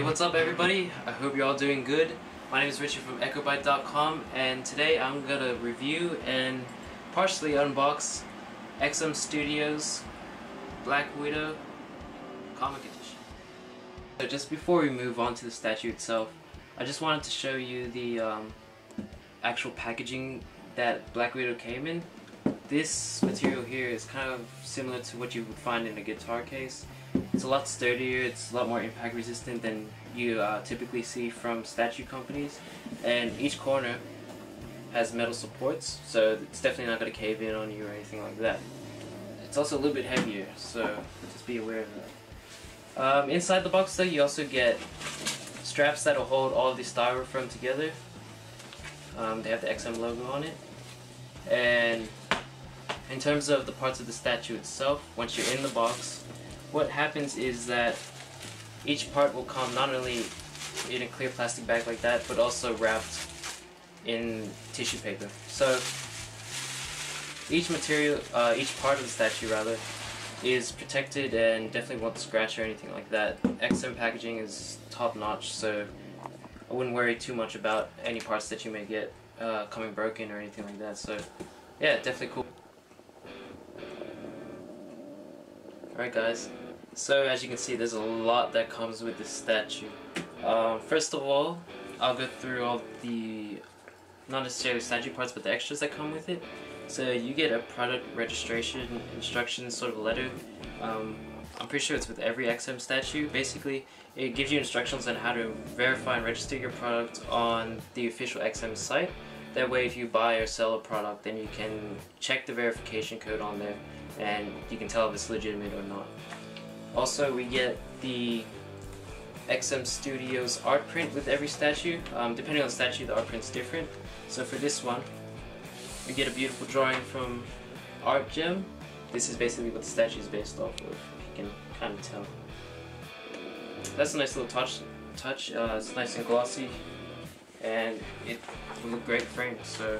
Hey, what's up everybody? I hope you're all doing good. My name is Richard from EchoByte.com, and today I'm gonna review and partially unbox XM Studios Black Widow Comic Edition. So just before we move on to the statue itself, I just wanted to show you the actual packaging that Black Widow came in. This material here is kind of similar to what you would find in a guitar case. It's a lot sturdier, it's a lot more impact resistant than you typically see from statue companies, and each corner has metal supports, so it's definitely not going to cave in on you or anything like that. It's also a little bit heavier, so just be aware of that. Inside the box though, you also get straps that will hold all of the styrofoam together. They have the XM logo on it, and in terms of the parts of the statue itself, once you're in the box, what happens is that each part will come not only in a clear plastic bag like that, but also wrapped in tissue paper. So each material, each part of the statue rather, is protected and definitely won't scratch or anything like that. XM packaging is top notch, so I wouldn't worry too much about any parts that you may get coming broken or anything like that. So yeah, definitely cool. Alright guys, so as you can see, there's a lot that comes with this statue. First of all, I'll go through all the, not necessarily statue parts, but the extras that come with it. So you get a product registration instructions sort of letter. I'm pretty sure it's with every XM statue. Basically, it gives you instructions on how to verify and register your product on the official XM site. That way, if you buy or sell a product, then you can check the verification code on there and you can tell if it's legitimate or not. Also, we get the XM Studios art print with every statue. Depending on the statue, the art print's different. So for this one, we get a beautiful drawing from Art Gem. This is basically what the statue is based off of, you can kind of tell. That's a nice little touch. It's nice and glossy, and it will look great framed, so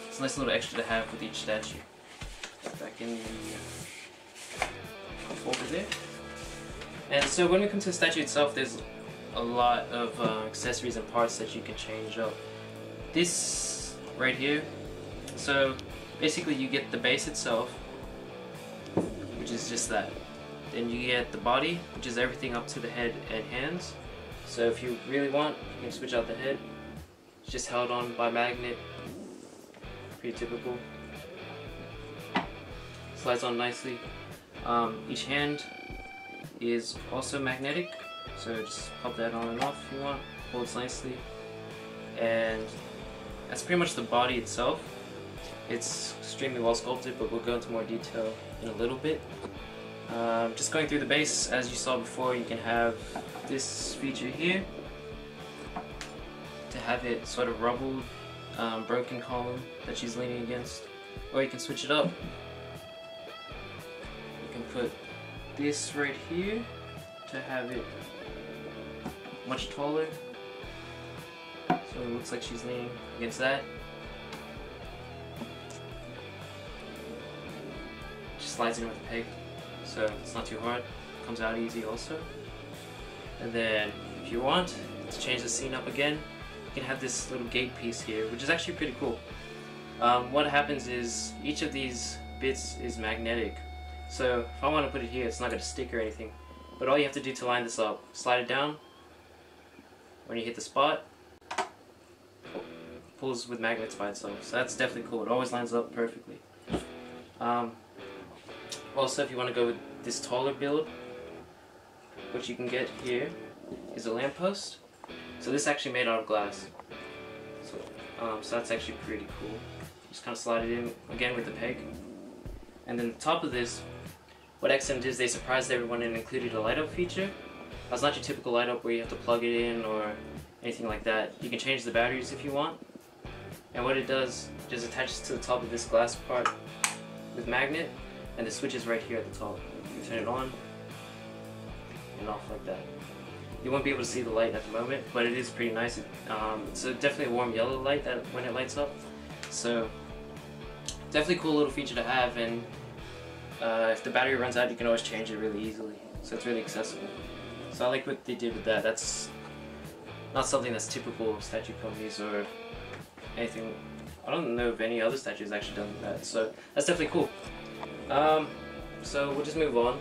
it's a nice little extra to have with each statue. Back in the folder there. And so when we come to the statue itself, there's a lot of accessories and parts that you can change up. This right here, so basically you get the base itself, which is just that. Then you get the body, which is everything up to the head and hands. So if you really want, you can switch out the head. It's just held on by magnet. Pretty typical. Slides on nicely. Each hand is also magnetic, so just pop that on and off if you want. Holds nicely. And that's pretty much the body itself. It's extremely well sculpted, but we'll go into more detail in a little bit. Just going through the base, as you saw before, you can have this feature here to have it sort of rubbled, broken column that she's leaning against, or you can switch it up. You can put this right here to have it much taller, so it looks like she's leaning against that. Just slides in with a peg, so it's not too hard. Comes out easy also. And then if you want to change the scene up again, you can have this little gate piece here, which is actually pretty cool. What happens is each of these bits is magnetic. So if I want to put it here, it's not going to stick or anything. But all you have to do to line this up, slide it down. When you hit the spot, pulls with magnets by itself. So that's definitely cool. It always lines up perfectly. Also, if you want to go with this taller build, what you can get here is a lamppost. So this is actually made out of glass. So that's actually pretty cool. Just kind of slide it in again with the peg. And then the top of this, what XM did is they surprised everyone and included a light up feature. That's not your typical light up where you have to plug it in or anything like that. You can change the batteries if you want. And what it does, just attaches to the top of this glass part with magnet, and the switch is right here at the top. You turn it on and off like that. You won't be able to see the light at the moment, but it is pretty nice. It's definitely a warm yellow light that when it lights up. So definitely cool little feature to have, and if the battery runs out, you can always change it really easily. So it's really accessible. So I like what they did with that. That's not something that's typical of statue companies or anything. I don't know if any other statue has actually done that, so that's definitely cool. So we'll just move on.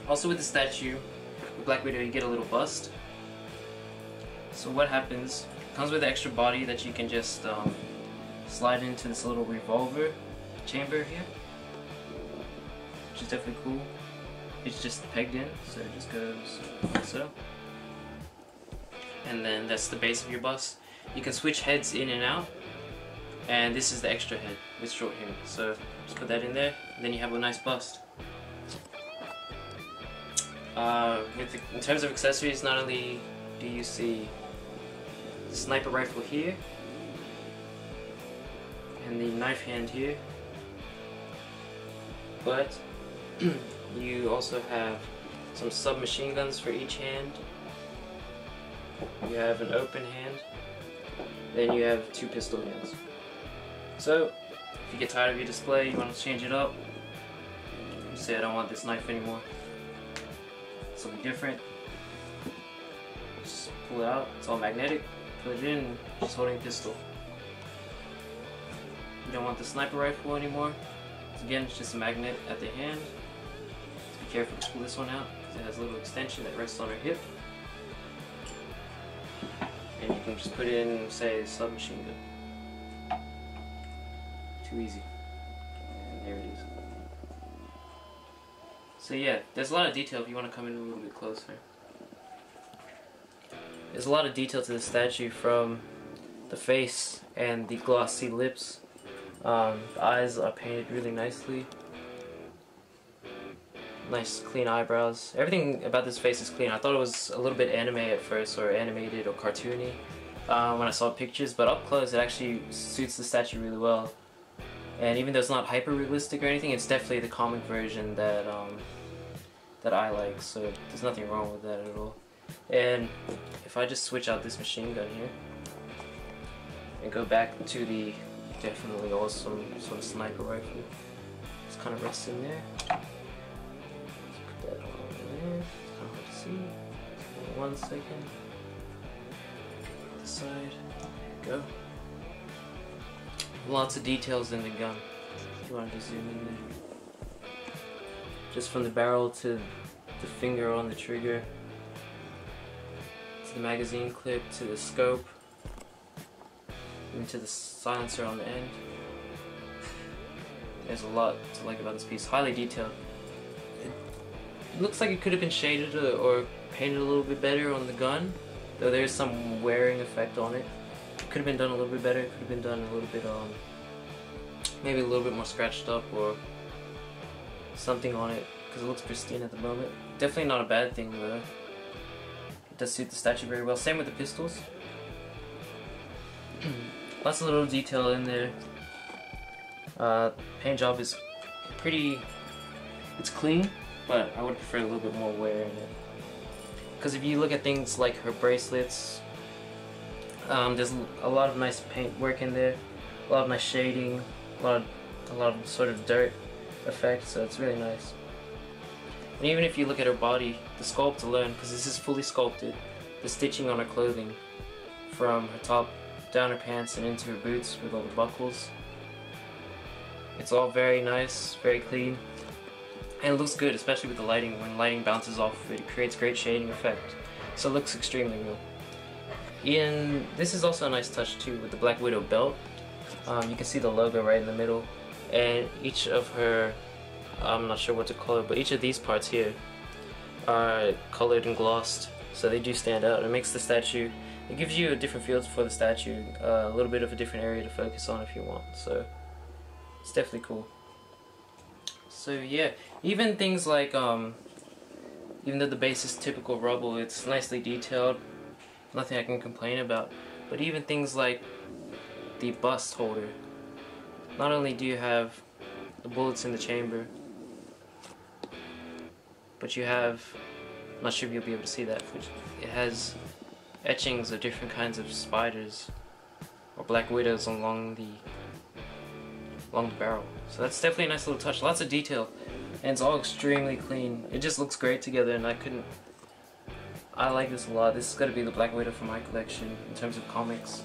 Also with the statue, with Black Widow, you get a little bust. So what happens, it comes with an extra body that you can just slide into this little revolver chamber here, which is definitely cool. It's just pegged in, so it just goes like so. And then that's the base of your bust. You can switch heads in and out, and this is the extra head with short hair. So just put that in there, and then you have a nice bust. In terms of accessories, not only do you see the sniper rifle here, and the knife hand here, but you also have some submachine guns for each hand. You have an open hand, then you have 2 pistol hands. So if you get tired of your display, you want to change it up, you say I don't want this knife anymore, something different, just pull it out, it's all magnetic, put it in, just holding a pistol. You don't want the sniper rifle anymore, again it's just a magnet at the hand. Just be careful to pull this one out because it has a little extension that rests on her hip. And you can just put in, say, a submachine gun. Too easy. And there it is. So yeah, there's a lot of detail if you want to come in a little bit closer. There's a lot of detail to the statue, from the face and the glossy lips. The eyes are painted really nicely. Nice clean eyebrows. Everything about this face is clean. I thought it was a little bit anime at first, or animated or cartoony when I saw pictures, but up close it actually suits the statue really well. And even though it's not hyper realistic or anything, it's definitely the comic version that that I like, so there's nothing wrong with that at all. And if I just switch out this machine gun here and go back to the definitely awesome sort of sniper rifle, just kind of rests in there. Put that on there. It's kind of hard to see. 1 second. This side. There you go. Lots of details in the gun. If you want to zoom in there. Just from the barrel to the finger on the trigger, to the magazine clip, to the scope, into the silencer on the end. There's a lot to like about this piece. Highly detailed. It looks like it could have been shaded or painted a little bit better on the gun, though there's some wearing effect on it. Could have been done a little bit better. Could have been done a little bit maybe a little bit more scratched up or something on it, because it looks pristine at the moment. Definitely not a bad thing though. It does suit the statue very well. Same with the pistols. Lots of little detail in there. Paint job is it's clean, but I would prefer a little bit more wear in it. Because if you look at things like her bracelets, there's a lot of nice paint work in there, a lot of nice shading, a lot of sort of dirt effect, so it's really nice. And even if you look at her body, the sculpt alone, because this is fully sculpted, the stitching on her clothing, from her top down her pants and into her boots with all the buckles, it's all very nice, very clean, and it looks good, especially with the lighting. When lighting bounces off it, it creates great shading effect, so it looks extremely real. This is also a nice touch too with the Black Widow belt. You can see the logo right in the middle, and each of her, I'm not sure what to call it, but each of these parts here are colored and glossed, so they do stand out. It makes the statue, it gives you a different feel for the statue, a little bit of a different area to focus on if you want, so it's definitely cool. So yeah, even things like, even though the base is typical rubble, it's nicely detailed, nothing I can complain about. But even things like the bust holder, not only do you have the bullets in the chamber, but you have, I'm not sure if you'll be able to see that, which it has etchings of different kinds of spiders or black widows along the barrel. So that's definitely a nice little touch. Lots of detail, and it's all extremely clean. It just looks great together, and I couldn't I like this a lot. This is going to be the Black Widow for my collection in terms of comics.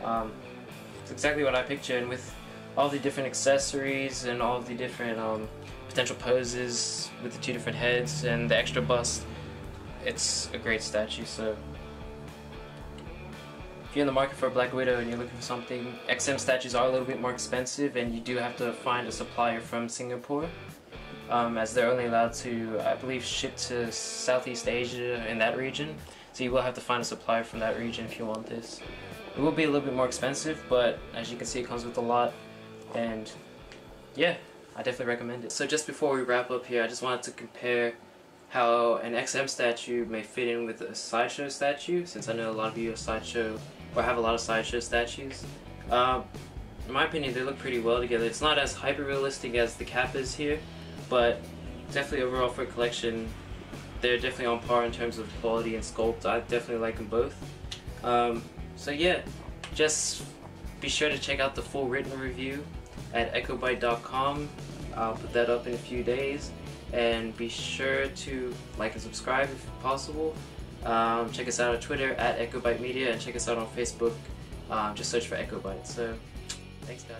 It's exactly what I pictured, and with all the different accessories and all the different potential poses with the 2 different heads and the extra bust, it's a great statue. So if you're in the market for a Black Widow and you're looking for something, XM statues are a little bit more expensive, and you do have to find a supplier from Singapore, as they're only allowed to, I believe, ship to Southeast Asia in that region. So you will have to find a supplier from that region if you want this. It will be a little bit more expensive, but as you can see, it comes with a lot, and yeah, I definitely recommend it. So just before we wrap up here, I just wanted to compare how an XM statue may fit in with a Sideshow statue, since I know a lot of you are Sideshow, or have a lot of Sideshow statues. In my opinion, they look pretty well together. It's not as hyper-realistic as the cap is here, but definitely overall for a collection, they're definitely on par in terms of quality and sculpt. I definitely like them both. So yeah, just be sure to check out the full written review at echobyte.com. I'll put that up in a few days, and be sure to like and subscribe if possible. Check us out on Twitter at echobyte media, and check us out on Facebook. Just search for Echobyte. So thanks guys.